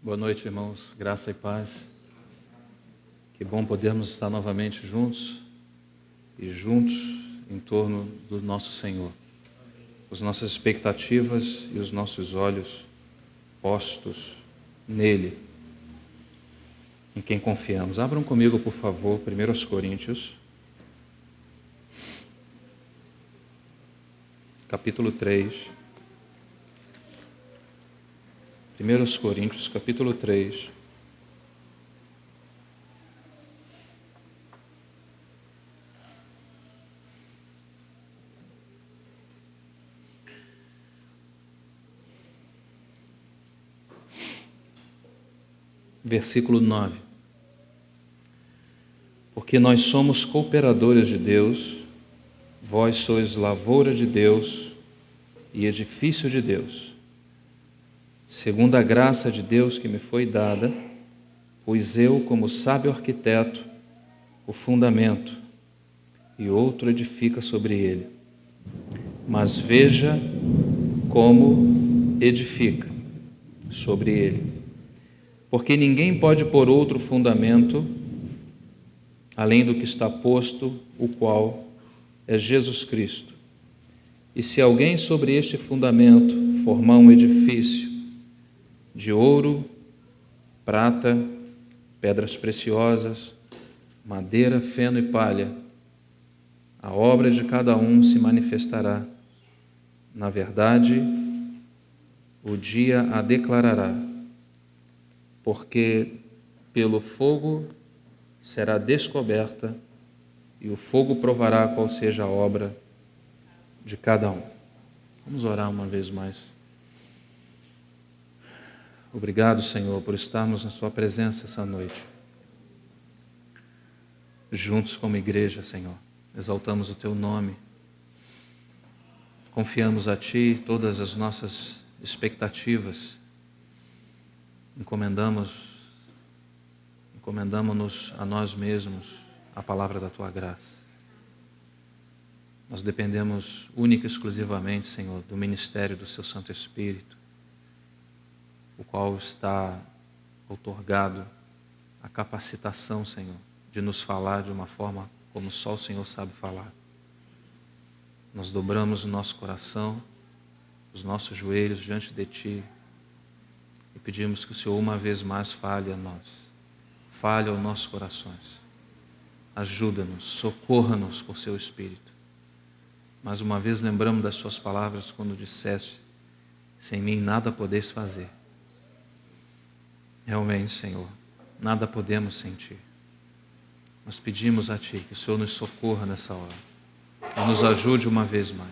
Boa noite, irmãos. Graça e paz. Que bom podermos estar novamente juntos e juntos em torno do nosso Senhor. As nossas expectativas e os nossos olhos postos nele, em quem confiamos. Abram comigo, por favor, 1 Coríntios, capítulo 3. 1 Coríntios, capítulo 3. Versículo 9. Porque nós somos cooperadores de Deus, vós sois lavoura de Deus e edifício de Deus. Segundo a graça de Deus que me foi dada, pus eu, como sábio arquiteto, o fundamento, e outro edifica sobre ele. Mas veja como edifica sobre ele. Porque ninguém pode pôr outro fundamento, além do que está posto, o qual é Jesus Cristo. E se alguém sobre este fundamento formar um edifício de ouro, prata, pedras preciosas, madeira, feno e palha, a obra de cada um se manifestará. Na verdade, o dia a declarará, porque pelo fogo será descoberta e o fogo provará qual seja a obra de cada um. Vamos orar uma vez mais. Obrigado, Senhor, por estarmos na Sua presença essa noite. Juntos como igreja, Senhor, exaltamos o Teu nome. Confiamos a Ti todas as nossas expectativas. Encomendamos-nos a nós mesmos a palavra da Tua graça. Nós dependemos única e exclusivamente, Senhor, do ministério do Seu Santo Espírito, o qual está outorgado a capacitação, Senhor, de nos falar de uma forma como só o Senhor sabe falar. Nós dobramos o nosso coração, os nossos joelhos diante de Ti e pedimos que o Senhor uma vez mais fale a nós, fale aos nossos corações. Ajuda-nos, socorra-nos por Seu Espírito. Mais uma vez lembramos das Suas palavras quando disseste: sem mim nada podeis fazer. Realmente, Senhor, nada podemos sem Ti. Nós pedimos a Ti que o Senhor nos socorra nessa hora e nos ajude uma vez mais.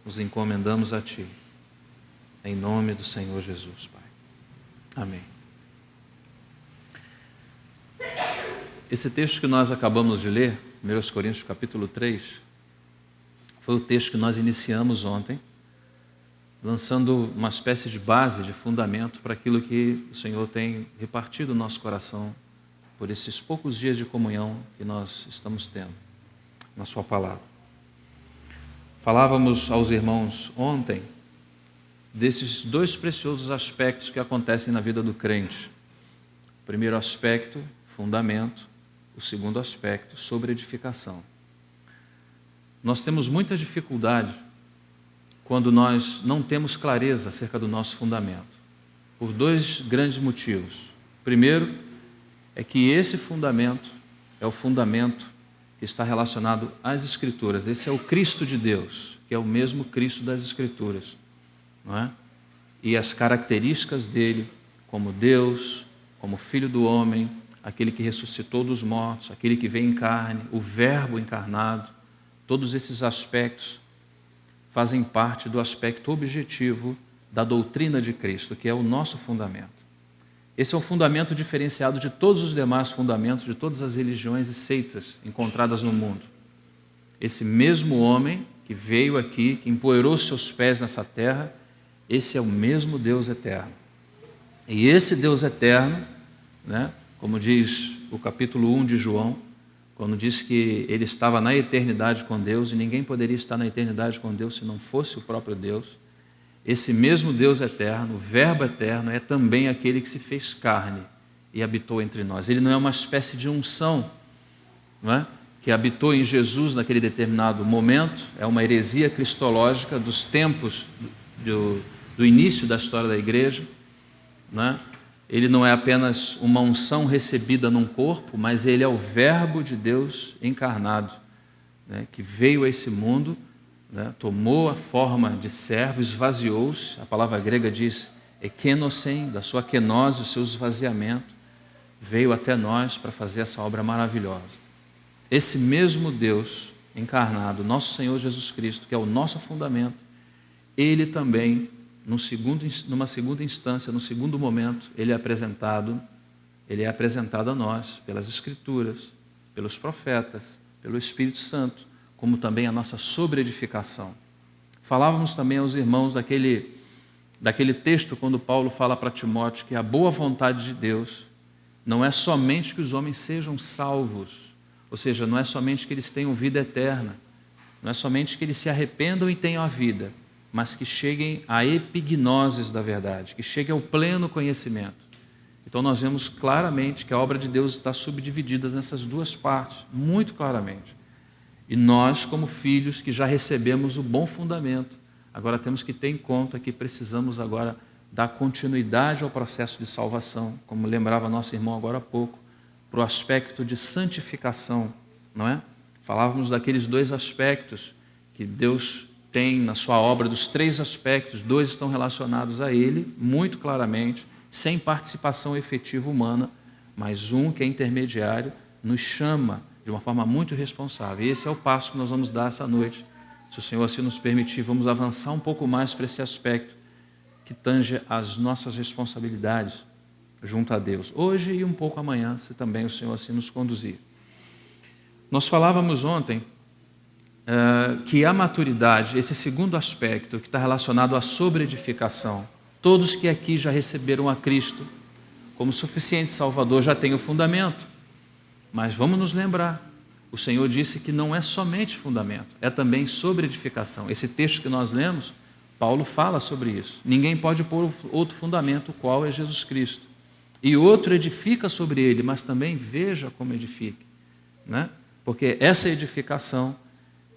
Nos encomendamos a Ti, em nome do Senhor Jesus, Pai. Amém. Esse texto que nós acabamos de ler, 1 Coríntios capítulo 3, foi o texto que nós iniciamos ontem, lançando uma espécie de base, de fundamento para aquilo que o Senhor tem repartido no nosso coração por esses poucos dias de comunhão que nós estamos tendo na Sua palavra. Falávamos aos irmãos ontem desses dois preciosos aspectos que acontecem na vida do crente. O primeiro aspecto, fundamento. O segundo aspecto, sobre edificação. Nós temos muita dificuldade quando nós não temos clareza acerca do nosso fundamento, por dois grandes motivos. Primeiro, é que esse fundamento é o fundamento que está relacionado às Escrituras. Esse é o Cristo de Deus, que é o mesmo Cristo das Escrituras, não é? E as características dele, como Deus, como Filho do homem, aquele que ressuscitou dos mortos, aquele que veio em carne, o Verbo encarnado, todos esses aspectos fazem parte do aspecto objetivo da doutrina de Cristo, que é o nosso fundamento. Esse é um fundamento diferenciado de todos os demais fundamentos, de todas as religiões e seitas encontradas no mundo. Esse mesmo homem que veio aqui, que empoeirou seus pés nessa terra, esse é o mesmo Deus eterno. E esse Deus eterno, né, como diz o capítulo 1 de João, quando diz que ele estava na eternidade com Deus, e ninguém poderia estar na eternidade com Deus se não fosse o próprio Deus, esse mesmo Deus eterno, o Verbo eterno, é também aquele que se fez carne e habitou entre nós. Ele não é uma espécie de unção, não é? Que habitou em Jesus naquele determinado momento, é uma heresia cristológica dos tempos do início da história da igreja, não é? Ele não é apenas uma unção recebida num corpo, mas ele é o Verbo de Deus encarnado, né? Que veio a esse mundo, né? Tomou a forma de servo, esvaziou-se, a palavra grega diz ekenosen, da sua kenose, do seu esvaziamento, veio até nós para fazer essa obra maravilhosa. Esse mesmo Deus encarnado, nosso Senhor Jesus Cristo, que é o nosso fundamento, ele também, numa segunda instância, no segundo momento, ele é apresentado a nós pelas Escrituras, pelos profetas, pelo Espírito Santo, como também a nossa sobreedificação. Falávamos também aos irmãos daquele texto quando Paulo fala para Timóteo que a boa vontade de Deus não é somente que os homens sejam salvos, ou seja, não é somente que eles tenham vida eterna, não é somente que eles se arrependam e tenham a vida, mas que cheguem à epignoses da verdade, que cheguem ao pleno conhecimento. Então nós vemos claramente que a obra de Deus está subdividida nessas duas partes, muito claramente. E nós, como filhos que já recebemos o bom fundamento, agora temos que ter em conta que precisamos agora dar continuidade ao processo de salvação, como lembrava nosso irmão agora há pouco, para o aspecto de santificação, não é? Falávamos daqueles dois aspectos que Deus tem na sua obra, dos três aspectos, dois estão relacionados a Ele, muito claramente, sem participação efetiva humana, mas um que é intermediário, nos chama de uma forma muito responsável. E esse é o passo que nós vamos dar essa noite. Se o Senhor assim nos permitir, vamos avançar um pouco mais para esse aspecto que tange as nossas responsabilidades junto a Deus, hoje e um pouco amanhã, se também o Senhor assim nos conduzir. Nós falávamos ontem que a maturidade, esse segundo aspecto que está relacionado à sobreedificação, todos que aqui já receberam a Cristo como suficiente Salvador já têm o fundamento, mas vamos nos lembrar, o Senhor disse que não é somente fundamento, é também sobreedificação. Esse texto que nós lemos, Paulo fala sobre isso. Ninguém pode pôr outro fundamento, o qual é Jesus Cristo. E outro edifica sobre ele, mas também veja como edifique, né? Porque essa edificação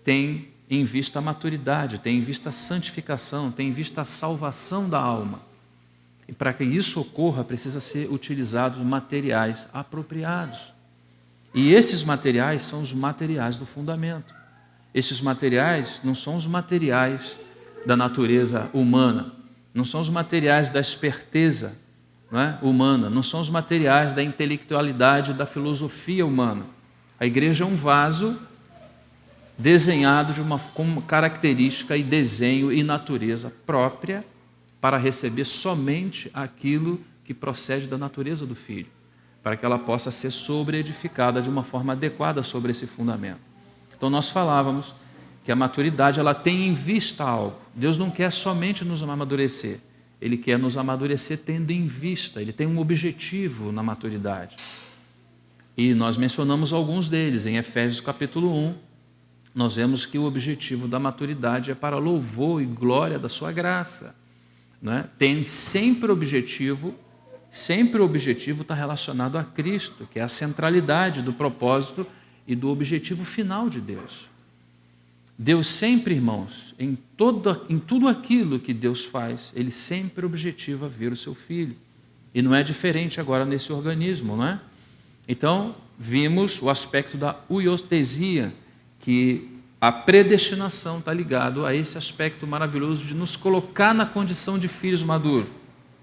tem em vista a maturidade, tem em vista a santificação, tem em vista a salvação da alma. E para que isso ocorra, precisa ser utilizado materiais apropriados. E esses materiais são os materiais do fundamento. Esses materiais não são os materiais da natureza humana, não são os materiais da esperteza, não é? Humana, não são os materiais da intelectualidade, da filosofia humana. A igreja é um vaso desenhado com uma característica e desenho e natureza própria para receber somente aquilo que procede da natureza do Filho, para que ela possa ser sobreedificada de uma forma adequada sobre esse fundamento. Então nós falávamos que a maturidade ela tem em vista algo. Deus não quer somente nos amadurecer, Ele quer nos amadurecer tendo em vista, Ele tem um objetivo na maturidade. E nós mencionamos alguns deles. Em Efésios capítulo 1, nós vemos que o objetivo da maturidade é para louvor e glória da sua graça, não é? Tem sempre o objetivo está relacionado a Cristo, que é a centralidade do propósito e do objetivo final de Deus. Deus sempre, irmãos, em tudo aquilo que Deus faz, Ele sempre objetiva ver o seu Filho. E não é diferente agora nesse organismo, não é? Então, vimos o aspecto da huiostesia, que a predestinação está ligado a esse aspecto maravilhoso de nos colocar na condição de filhos maduros.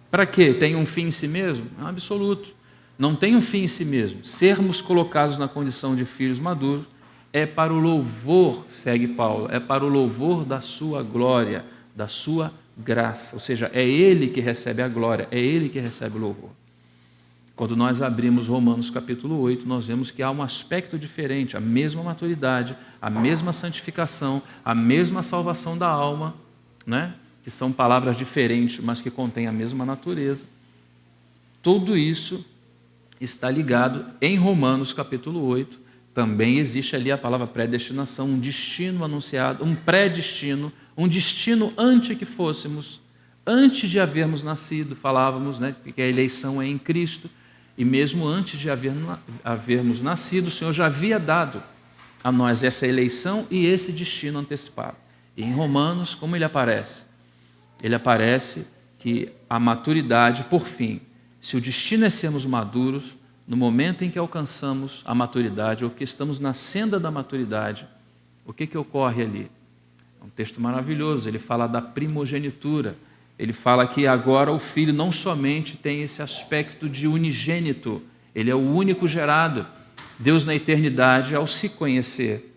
Para quê? Tem um fim em si mesmo? Não, absoluto. Não tem um fim em si mesmo. Sermos colocados na condição de filhos maduros é para o louvor, segue Paulo, é para o louvor da sua glória, da sua graça. Ou seja, é Ele que recebe a glória, é Ele que recebe o louvor. Quando nós abrimos Romanos capítulo 8, nós vemos que há um aspecto diferente, a mesma maturidade, a mesma santificação, a mesma salvação da alma, né? Que são palavras diferentes, mas que contêm a mesma natureza. Tudo isso está ligado em Romanos capítulo 8. Também existe ali a palavra predestinação, um destino anunciado, um pré-destino, um destino antes que fôssemos, Antes de havermos nascido, falávamos, né, que a eleição é em Cristo, e mesmo antes de havermos nascido, o Senhor já havia dado a nós essa eleição e esse destino antecipado. E em Romanos, como ele aparece? Ele aparece que a maturidade, por fim, se o destino é sermos maduros, no momento em que alcançamos a maturidade, ou que estamos na senda da maturidade, o que ocorre ali? É um texto maravilhoso, ele fala da primogenitura, ele fala que agora o filho não somente tem esse aspecto de unigênito, ele é o único gerado. Deus na eternidade, ao se conhecer,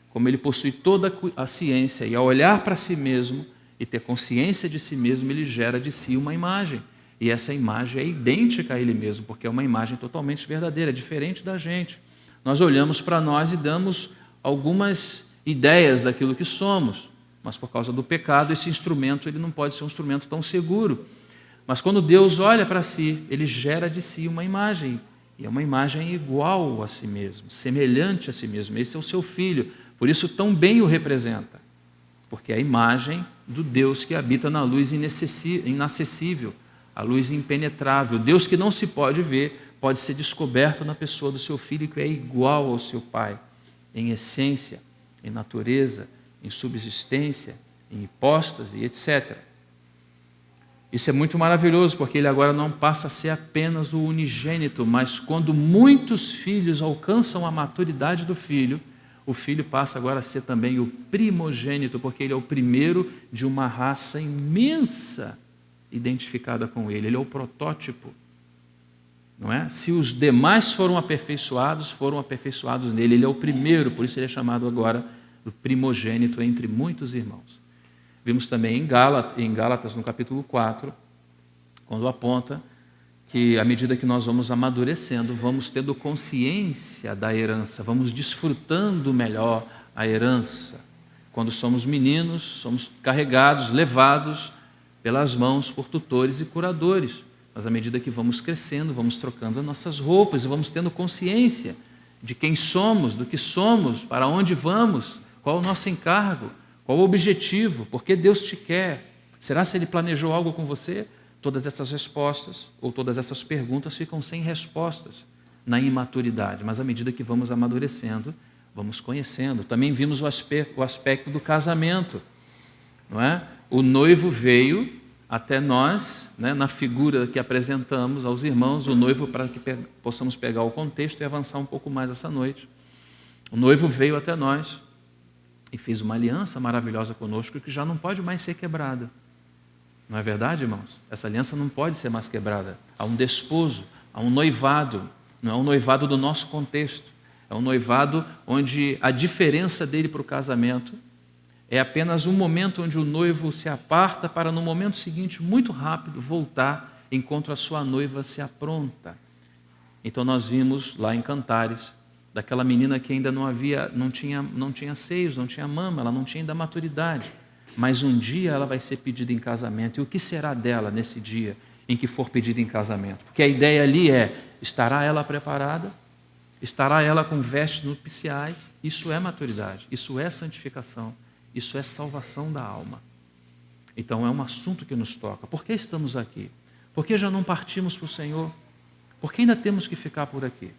como ele possui toda a ciência, e ao olhar para si mesmo e ter consciência de si mesmo, ele gera de si uma imagem. E essa imagem é idêntica a ele mesmo, porque é uma imagem totalmente verdadeira, diferente da gente. Nós olhamos para nós e damos algumas ideias daquilo que somos, mas por causa do pecado, esse instrumento ele não pode ser um instrumento tão seguro. Mas quando Deus olha para si, ele gera de si uma imagem, e é uma imagem igual a si mesmo, semelhante a si mesmo. Esse é o seu filho, por isso tão bem o representa, porque é a imagem do Deus que habita na luz inacessível, a luz impenetrável. Deus que não se pode ver, pode ser descoberto na pessoa do seu filho, que é igual ao seu pai, em essência, em natureza, em subsistência, em hipóstase, etc. Isso é muito maravilhoso, porque ele agora não passa a ser apenas o unigênito, mas quando muitos filhos alcançam a maturidade do filho, o filho passa agora a ser também o primogênito, porque ele é o primeiro de uma raça imensa identificada com ele. Ele é o protótipo, não é? Se os demais foram aperfeiçoados nele. Ele é o primeiro, por isso ele é chamado agora do primogênito entre muitos irmãos. Vimos também em Gálatas, no capítulo 4, quando aponta que à medida que nós vamos amadurecendo, vamos tendo consciência da herança, vamos desfrutando melhor a herança. Quando somos meninos, somos carregados, levados pelas mãos por tutores e curadores. Mas à medida que vamos crescendo, vamos trocando as nossas roupas e vamos tendo consciência de quem somos, do que somos, para onde vamos, qual o nosso encargo, qual o objetivo, por que Deus te quer. Será se Ele planejou algo com você? Todas essas respostas, ou todas essas perguntas ficam sem respostas na imaturidade, mas à medida que vamos amadurecendo, vamos conhecendo. Também vimos o aspecto do casamento, não é? O noivo veio até nós, né, na figura que apresentamos aos irmãos, o noivo, para que possamos pegar o contexto e avançar um pouco mais essa noite. O noivo veio até nós e fez uma aliança maravilhosa conosco que já não pode mais ser quebrada. Não é verdade, irmãos? Essa aliança não pode ser mais quebrada. Há um desposo, há um noivado, não é um noivado do nosso contexto, é um noivado onde a diferença dele para o casamento é apenas um momento onde o noivo se aparta para no momento seguinte, muito rápido, voltar enquanto a sua noiva se apronta. Então nós vimos lá em Cantares, daquela menina que ainda não tinha seios, não tinha mama, ela não tinha ainda maturidade. Mas um dia ela vai ser pedida em casamento. E o que será dela nesse dia em que for pedida em casamento? Porque a ideia ali é, estará ela preparada? Estará ela com vestes nupciais? Isso é maturidade, isso é santificação, isso é salvação da alma. Então é um assunto que nos toca. Por que estamos aqui? Por que já não partimos para o Senhor? Por que ainda temos que ficar por aqui?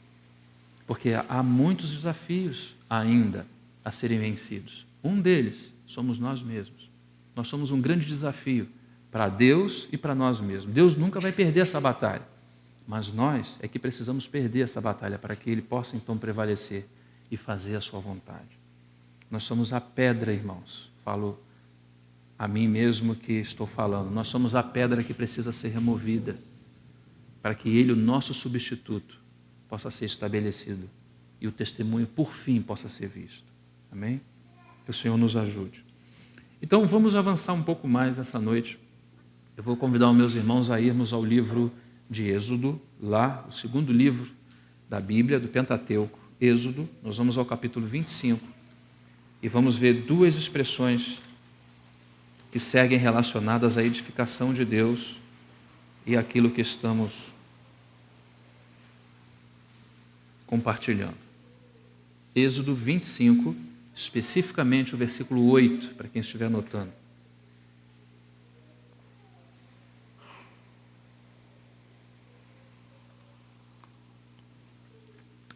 Porque há muitos desafios ainda a serem vencidos. Um deles somos nós mesmos. Nós somos um grande desafio para Deus e para nós mesmos. Deus nunca vai perder essa batalha, mas nós é que precisamos perder essa batalha para que Ele possa então prevalecer e fazer a sua vontade. Nós somos a pedra, irmãos. Falo a mim mesmo que estou falando. Nós somos a pedra que precisa ser removida para que Ele, o nosso substituto, possa ser estabelecido e o testemunho, por fim, possa ser visto. Amém? Que o Senhor nos ajude. Então, vamos avançar um pouco mais essa noite. Eu vou convidar os meus irmãos a irmos ao livro de Êxodo, lá, o segundo livro da Bíblia, do Pentateuco, Êxodo. Nós vamos ao capítulo 25 e vamos ver duas expressões que seguem relacionadas à edificação de Deus e aquilo que estamos compartilhando. Êxodo 25, especificamente o versículo 8, para quem estiver anotando.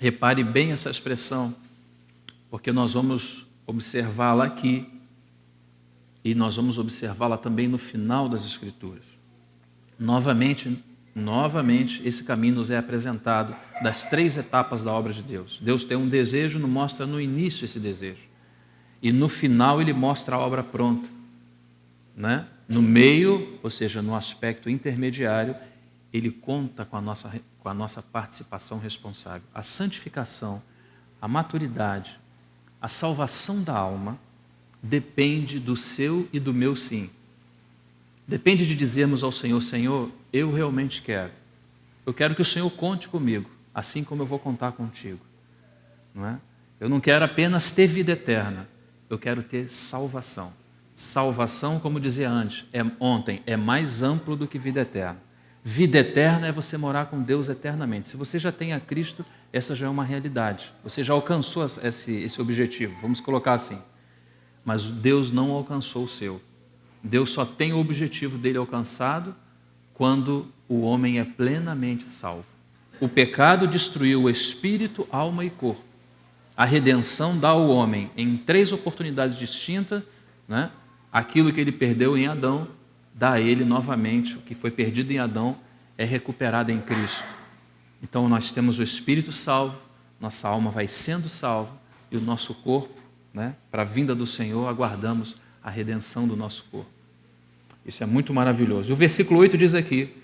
Repare bem essa expressão, porque nós vamos observá-la aqui e nós vamos observá-la também no final das Escrituras. Novamente, esse caminho nos é apresentado das 3 etapas da obra de Deus. Deus tem um desejo, nos mostra no início esse desejo. E no final ele mostra a obra pronta. Né? No meio, ou seja, no aspecto intermediário, ele conta com a nossa participação responsável. A santificação, a maturidade, a salvação da alma depende do seu e do meu sim. Depende de dizermos ao Senhor: Senhor, eu realmente quero. Eu quero que o Senhor conte comigo, assim como eu vou contar contigo. Não é? Eu não quero apenas ter vida eterna, eu quero ter salvação. Salvação, como dizia ontem, é mais amplo do que vida eterna. Vida eterna é você morar com Deus eternamente. Se você já tem a Cristo, essa já é uma realidade. Você já alcançou esse objetivo, vamos colocar assim. Mas Deus não alcançou o seu. Deus só tem o objetivo dele alcançado quando o homem é plenamente salvo. O pecado destruiu o espírito, alma e corpo. A redenção dá ao homem, em 3 oportunidades distintas, né? Aquilo que ele perdeu em Adão, dá a ele novamente. O que foi perdido em Adão é recuperado em Cristo. Então nós temos o espírito salvo, nossa alma vai sendo salva e o nosso corpo, né, para a vinda do Senhor, aguardamos a redenção do nosso corpo. Isso é muito maravilhoso. E o versículo 8 diz aqui: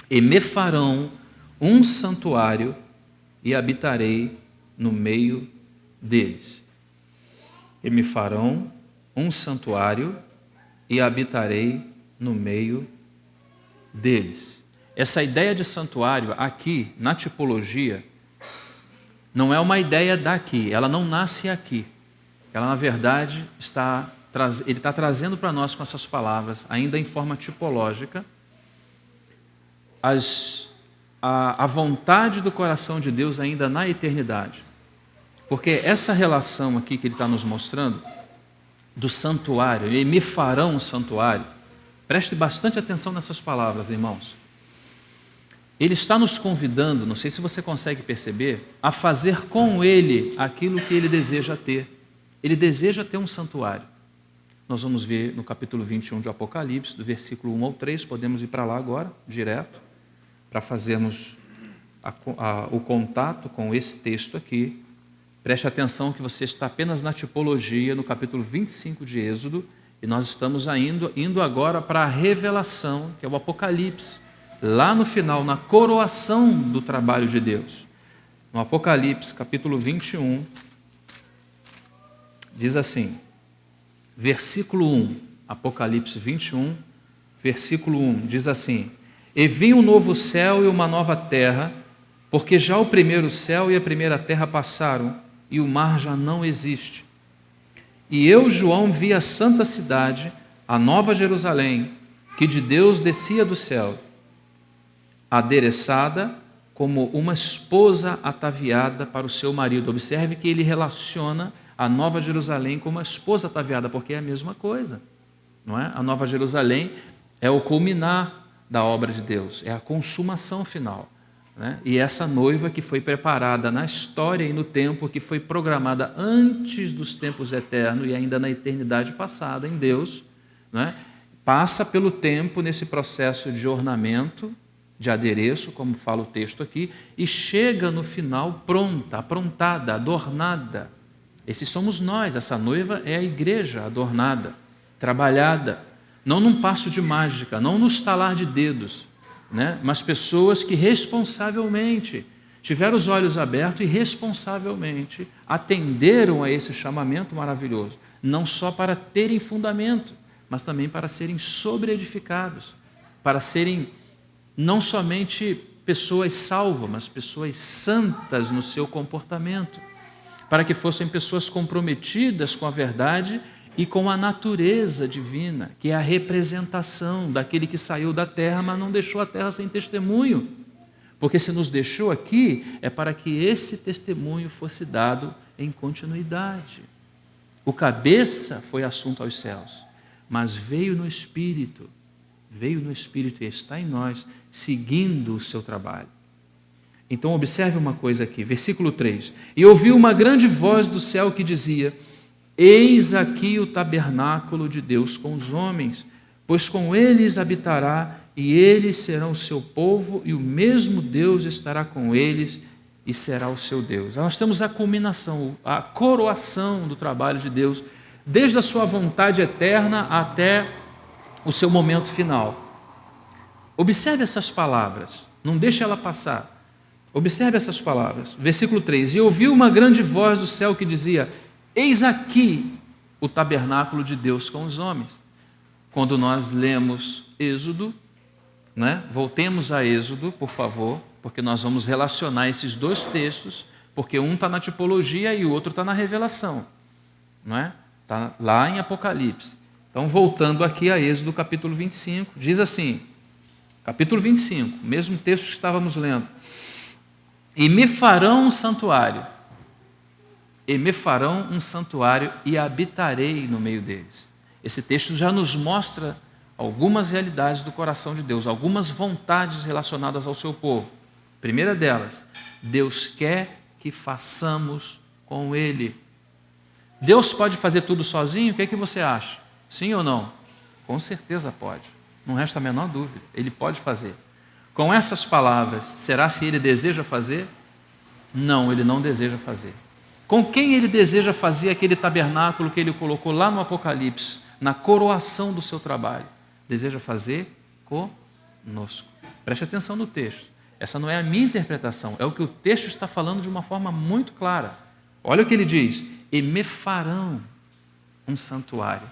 e me farão um santuário e habitarei no meio deles. E me farão um santuário e habitarei no meio deles. Essa ideia de santuário aqui, na tipologia, não é uma ideia daqui, ela não nasce aqui. Ela, na verdade, ele está trazendo para nós com essas palavras, ainda em forma tipológica, a vontade do coração de Deus ainda na eternidade. Porque essa relação aqui que ele está nos mostrando, do santuário, e me farão um santuário, preste bastante atenção nessas palavras, irmãos. Ele está nos convidando, não sei se você consegue perceber, a fazer com ele aquilo que ele deseja ter. Ele deseja ter um santuário. Nós vamos ver no capítulo 21 de Apocalipse, do versículo 1 ao 3, podemos ir para lá agora, direto, para fazermos o contato com esse texto aqui. Preste atenção que você está apenas na tipologia, no capítulo 25 de Êxodo, e nós estamos indo agora para a revelação, que é o Apocalipse, lá no final, na coroação do trabalho de Deus. No Apocalipse, capítulo 21, diz assim, versículo 1, Apocalipse 21, versículo 1, diz assim: e vi um novo céu e uma nova terra, porque já o primeiro céu e a primeira terra passaram, e o mar já não existe. E eu, João, vi a santa cidade, a nova Jerusalém, que de Deus descia do céu, adereçada como uma esposa ataviada para o seu marido. Observe que ele relaciona a nova Jerusalém com uma esposa ataviada, porque é a mesma coisa, não é? A nova Jerusalém é o culminar da obra de Deus, é a consumação final. Né? E essa noiva que foi preparada na história e no tempo, que foi programada antes dos tempos eternos e ainda na eternidade passada em Deus, né? Passa pelo tempo nesse processo de ornamento, de adereço, como fala o texto aqui, e chega no final pronta, aprontada, adornada. Esses somos nós, essa noiva é a igreja adornada, trabalhada, não num passo de mágica, não no estalar de dedos, né? Mas pessoas que responsavelmente tiveram os olhos abertos e responsavelmente atenderam a esse chamamento maravilhoso, não só para terem fundamento, mas também para serem sobreedificados, para serem não somente pessoas salvas, mas pessoas santas no seu comportamento, para que fossem pessoas comprometidas com a verdade e com a natureza divina, que é a representação daquele que saiu da terra, mas não deixou a terra sem testemunho. Porque se nos deixou aqui, é para que esse testemunho fosse dado em continuidade. O cabeça foi assunto aos céus, mas veio no Espírito e está em nós, seguindo o seu trabalho. Então observe uma coisa aqui, versículo 3. E ouvi uma grande voz do céu que dizia: eis aqui o tabernáculo de Deus com os homens, pois com eles habitará, e eles serão o seu povo, e o mesmo Deus estará com eles, e será o seu Deus. Nós temos a culminação, a coroação do trabalho de Deus, desde a sua vontade eterna até o seu momento final. Observe essas palavras, não deixe ela passar. Observe essas palavras. Versículo 3. E ouvi uma grande voz do céu que dizia: eis aqui o tabernáculo de Deus com os homens. Quando nós lemos Êxodo, voltemos a Êxodo, por favor, porque nós vamos relacionar esses dois textos, porque um está na tipologia e o outro está na revelação. Está lá em Apocalipse. Então, voltando aqui a Êxodo capítulo 25, diz assim, capítulo 25, mesmo texto que estávamos lendo: e me farão um santuário, e habitarei no meio deles. Esse texto já nos mostra algumas realidades do coração de Deus, algumas vontades relacionadas ao seu povo. Primeira delas, Deus quer que façamos com Ele. Deus pode fazer tudo sozinho? O que é que você acha? Sim ou não? Com certeza pode, não resta a menor dúvida, Ele pode fazer. Com essas palavras, será se Ele deseja fazer? Não, Ele não deseja fazer. Com quem Ele deseja fazer aquele tabernáculo que Ele colocou lá no Apocalipse, na coroação do seu trabalho? Deseja fazer conosco. Preste atenção no texto. Essa não é a minha interpretação, é o que o texto está falando de uma forma muito clara. Olha o que ele diz: e me farão um santuário,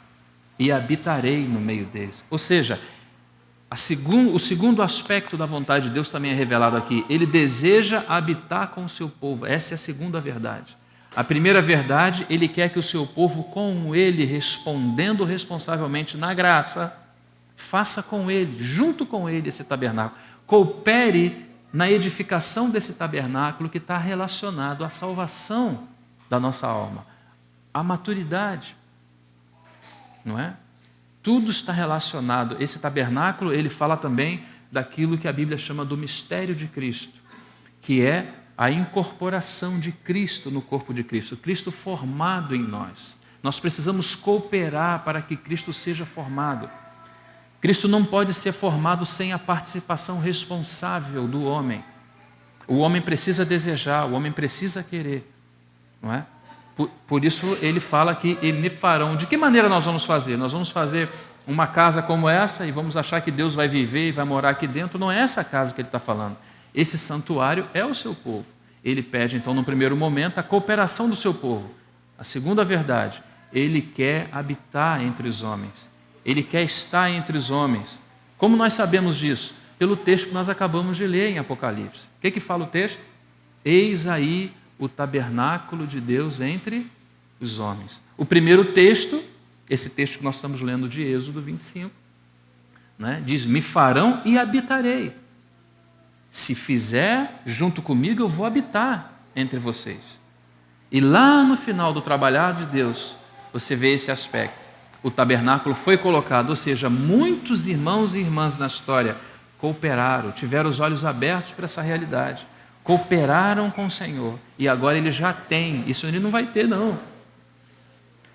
e habitarei no meio deles. Ou seja, o segundo aspecto da vontade de Deus também é revelado aqui. Ele deseja habitar com o seu povo. Essa é a segunda verdade. A primeira verdade, Ele quer que o seu povo, com Ele, respondendo responsavelmente na graça, faça com Ele, junto com Ele, esse tabernáculo. Coopere na edificação desse tabernáculo que está relacionado à salvação da nossa alma, à maturidade, não é? Tudo está relacionado. Esse tabernáculo, ele fala também daquilo que a Bíblia chama do mistério de Cristo, que é a incorporação de Cristo no corpo de Cristo, Cristo formado em nós. Nós precisamos cooperar para que Cristo seja formado. Cristo não pode ser formado sem a participação responsável do homem. O homem precisa desejar, o homem precisa querer, não é? Por isso ele fala que e me farão. De que maneira nós vamos fazer? Nós vamos fazer uma casa como essa e vamos achar que Deus vai viver e vai morar aqui dentro? Não é essa casa que ele está falando. Esse santuário é o seu povo. Ele pede, então, no primeiro momento, a cooperação do seu povo. A segunda verdade, ele quer habitar entre os homens. Ele quer estar entre os homens. Como nós sabemos disso? Pelo texto que nós acabamos de ler em Apocalipse. O que fala o texto? Eis aí o tabernáculo de Deus entre os homens. O primeiro texto, esse texto que nós estamos lendo de Êxodo 25, diz: me farão e habitarei. Se fizer junto comigo, eu vou habitar entre vocês. E lá no final do trabalhar de Deus, você vê esse aspecto. O tabernáculo foi colocado, ou seja, muitos irmãos e irmãs na história cooperaram, tiveram os olhos abertos para essa realidade, cooperaram com o Senhor, e agora ele já tem. Isso ele não vai ter, não.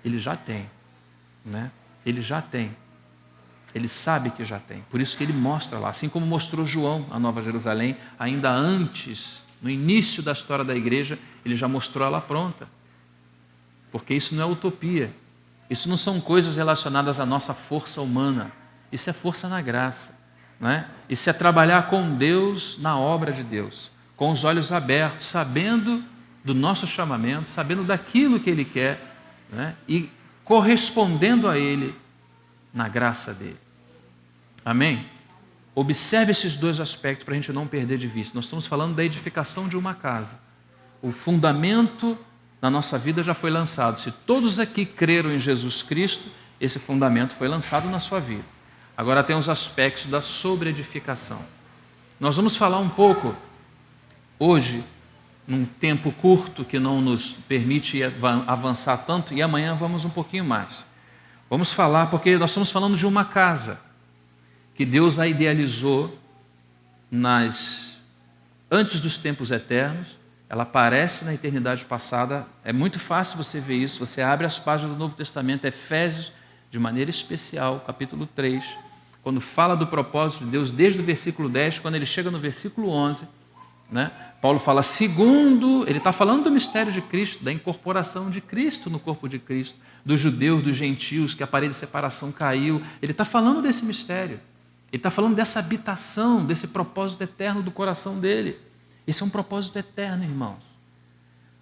Ele já tem, Ele já tem. Ele sabe que já tem. Por isso que ele mostra lá, assim como mostrou João a Nova Jerusalém, ainda antes, no início da história da igreja, ele já mostrou ela pronta. Porque isso não é utopia. Isso não são coisas relacionadas à nossa força humana. Isso é força na graça, Isso é trabalhar com Deus na obra de Deus, com os olhos abertos, sabendo do nosso chamamento, sabendo daquilo que Ele quer, e correspondendo a Ele na graça dele. Amém? Observe esses dois aspectos para a gente não perder de vista. Nós estamos falando da edificação de uma casa. O fundamento na nossa vida já foi lançado. Se todos aqui creram em Jesus Cristo, esse fundamento foi lançado na sua vida. Agora tem os aspectos da sobreedificação. Nós vamos falar um pouco hoje, num tempo curto que não nos permite avançar tanto, e amanhã vamos um pouquinho mais. Vamos falar, porque nós estamos falando de uma casa que Deus a idealizou nas antes dos tempos eternos, ela aparece na eternidade passada. É muito fácil você ver isso. Você abre as páginas do Novo Testamento, Efésios, de maneira especial, capítulo 3, quando fala do propósito de Deus, desde o versículo 10, quando ele chega no versículo 11, né? Paulo fala segundo, ele está falando do mistério de Cristo, da incorporação de Cristo no corpo de Cristo, dos judeus, dos gentios, que a parede de separação caiu. Ele está falando desse mistério. Ele está falando dessa habitação, desse propósito eterno do coração dele. Esse é um propósito eterno, irmãos.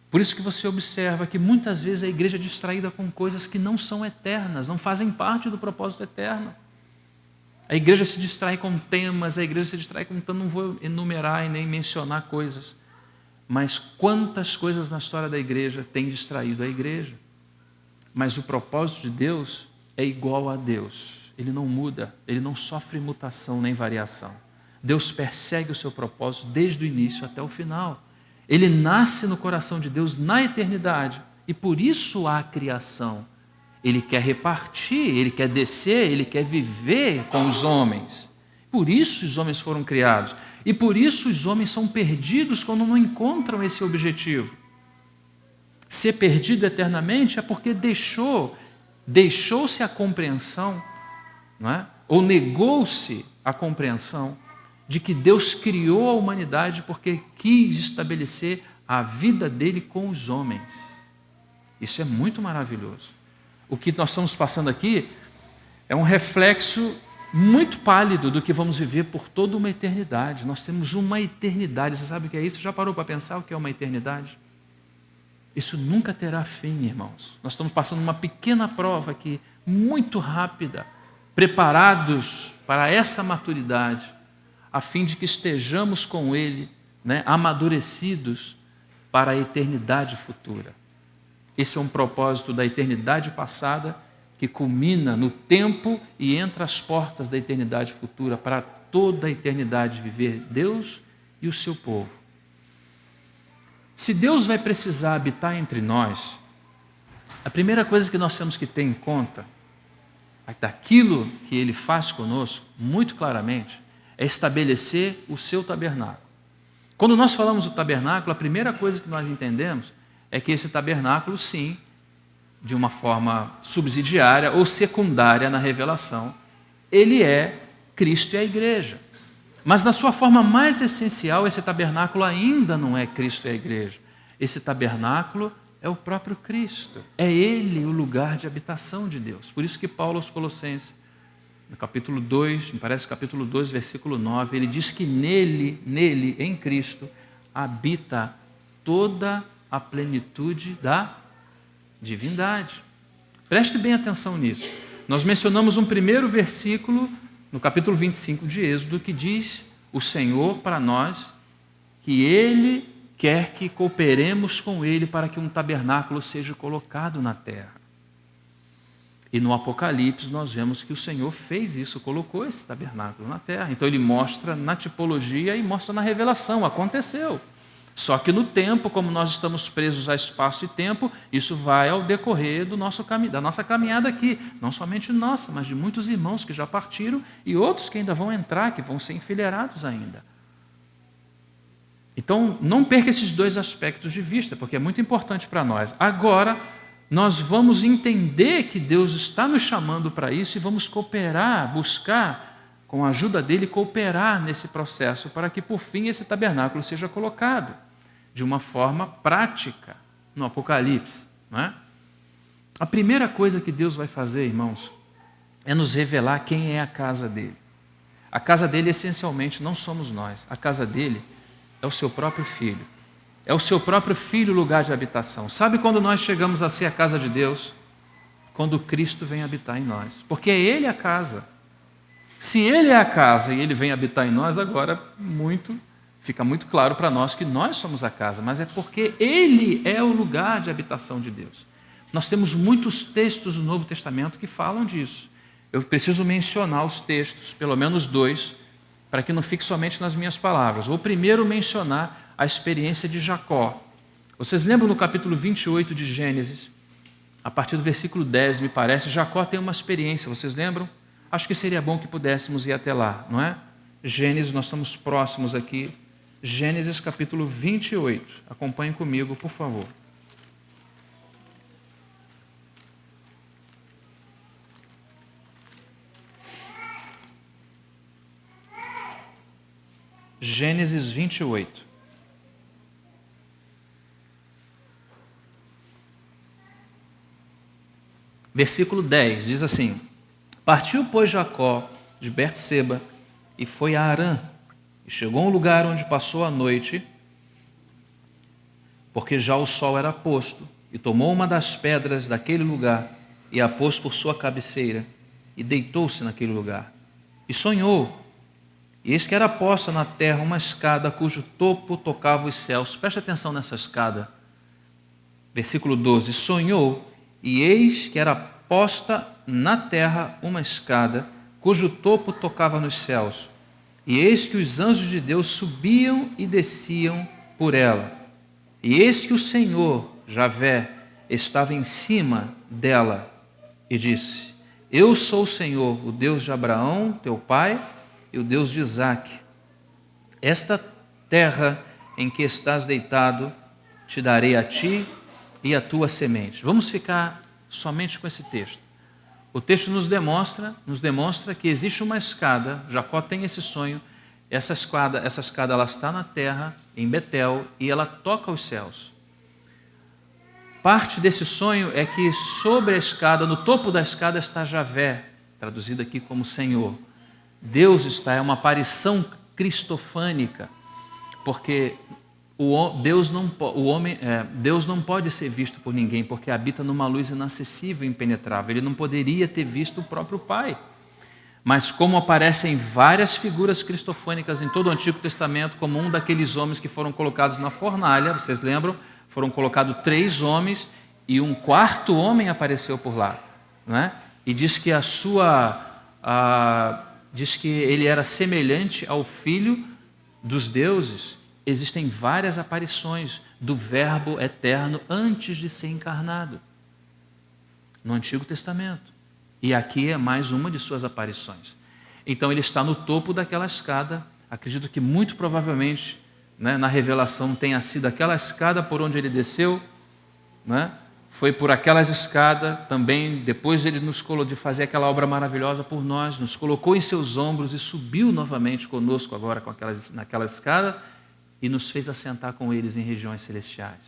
Por isso que você observa que muitas vezes a igreja é distraída com coisas que não são eternas, não fazem parte do propósito eterno. A igreja se distrai com temas, a igreja se distrai com... Então não vou enumerar e nem mencionar coisas. Mas quantas coisas na história da igreja têm distraído a igreja? Mas o propósito de Deus é igual a Deus. Ele não muda, ele não sofre mutação nem variação. Deus persegue o seu propósito desde o início até o final. Ele nasce no coração de Deus na eternidade e por isso há criação. Ele quer repartir, ele quer descer, ele quer viver com os homens. Por isso os homens foram criados. E por isso os homens são perdidos quando não encontram esse objetivo. Ser perdido eternamente é porque deixou-se a compreensão, não é? Ou negou-se a compreensão de que Deus criou a humanidade porque quis estabelecer a vida dele com os homens. Isso é muito maravilhoso. O que nós estamos passando aqui é um reflexo muito pálido do que vamos viver por toda uma eternidade. Nós temos uma eternidade. Você sabe o que é isso? Já parou para pensar o que é uma eternidade? Isso nunca terá fim, irmãos. Nós estamos passando uma pequena prova aqui, muito rápida, preparados para essa maturidade, a fim de que estejamos com Ele, né, amadurecidos para a eternidade futura. Esse é um propósito da eternidade passada que culmina no tempo e entra às portas da eternidade futura para toda a eternidade viver Deus e o seu povo. Se Deus vai precisar habitar entre nós, a primeira coisa que nós temos que ter em conta, daquilo que Ele faz conosco, muito claramente, é estabelecer o seu tabernáculo. Quando nós falamos do tabernáculo, a primeira coisa que nós entendemos é que esse tabernáculo, sim, de uma forma subsidiária ou secundária na revelação, ele é Cristo e a igreja. Mas na sua forma mais essencial, esse tabernáculo ainda não é Cristo e a igreja. Esse tabernáculo é o próprio Cristo. É Ele o lugar de habitação de Deus. Por isso que Paulo aos Colossenses, no capítulo 2, me parece capítulo 2, versículo 9, ele diz que nele, em Cristo, habita toda a plenitude da divindade. Preste bem atenção nisso. Nós mencionamos um primeiro versículo no capítulo 25 de Êxodo que diz o Senhor para nós que Ele quer que cooperemos com Ele para que um tabernáculo seja colocado na terra. E no Apocalipse nós vemos que o Senhor fez isso, colocou esse tabernáculo na terra. Então Ele mostra na tipologia e mostra na revelação, aconteceu. Só que no tempo, como nós estamos presos a espaço e tempo, isso vai ao decorrer do da nossa caminhada aqui. Não somente nossa, mas de muitos irmãos que já partiram e outros que ainda vão entrar, que vão ser enfileirados ainda. Então, não perca esses dois aspectos de vista, porque é muito importante para nós. Agora, nós vamos entender que Deus está nos chamando para isso e vamos cooperar, buscar, com a ajuda dele, cooperar nesse processo para que, por fim, esse tabernáculo seja colocado de uma forma prática no Apocalipse. Não é? A primeira coisa que Deus vai fazer, irmãos, é nos revelar quem é a casa dele. A casa dele, essencialmente, não somos nós. A casa dele é o seu próprio Filho. É o seu próprio Filho lugar de habitação. Sabe quando nós chegamos a ser a casa de Deus? Quando Cristo vem habitar em nós. Porque é Ele a casa. Se Ele é a casa e Ele vem habitar em nós, agora fica muito claro para nós que nós somos a casa, mas é porque Ele é o lugar de habitação de Deus. Nós temos muitos textos do Novo Testamento que falam disso. Eu preciso mencionar os textos, pelo menos 2, para que não fique somente nas minhas palavras. Vou primeiro mencionar a experiência de Jacó. Vocês lembram no capítulo 28 de Gênesis, a partir do versículo 10, me parece, Jacó tem uma experiência, vocês lembram? Acho que seria bom que pudéssemos ir até lá, não é? Gênesis, nós estamos próximos aqui Gênesis capítulo 28. Acompanhe comigo, por favor. Gênesis 28. Versículo 10 diz assim: Partiu, pois, Jacó de Berseba e foi a Harã, e chegou a um lugar onde passou a noite, porque já o sol era posto, e tomou uma das pedras daquele lugar e a pôs por sua cabeceira, e deitou-se naquele lugar. E sonhou, e eis que era posta na terra uma escada cujo topo tocava os céus. Preste atenção nessa escada. Versículo 12: Sonhou, e eis que era posta na terra uma escada cujo topo tocava nos céus. E eis que os anjos de Deus subiam e desciam por ela. E eis que o Senhor, Javé, estava em cima dela e disse: Eu sou o Senhor, o Deus de Abraão, teu pai, e o Deus de Isaque. Esta terra em que estás deitado, te darei a ti e a tua semente. Vamos ficar somente com esse texto. O texto nos demonstra que existe uma escada. Jacó tem esse sonho. Essa escada ela está na terra, em Betel, e ela toca os céus. Parte desse sonho é que sobre a escada, no topo da escada, está Javé, traduzido aqui como Senhor. Deus está, é uma aparição cristofânica, porque Deus não pode ser visto por ninguém, porque habita numa luz inacessível e impenetrável. Ele não poderia ter visto o próprio Pai. Mas como aparecem várias figuras cristofânicas em todo o Antigo Testamento, como um daqueles homens que foram colocados na fornalha, vocês lembram? Foram colocados 3 homens e um quarto homem apareceu por lá, não é? E diz que diz que ele era semelhante ao Filho dos deuses. Existem várias aparições do Verbo eterno antes de ser encarnado no Antigo Testamento. E aqui é mais uma de suas aparições. Então ele está no topo daquela escada. Acredito que muito provavelmente, né, na revelação tenha sido aquela escada por onde ele desceu, né? Foi por aquelas escadas também, depois ele de fazer aquela obra maravilhosa por nós, nos colocou em seus ombros e subiu novamente conosco agora naquela escada e nos fez assentar com eles em regiões celestiais.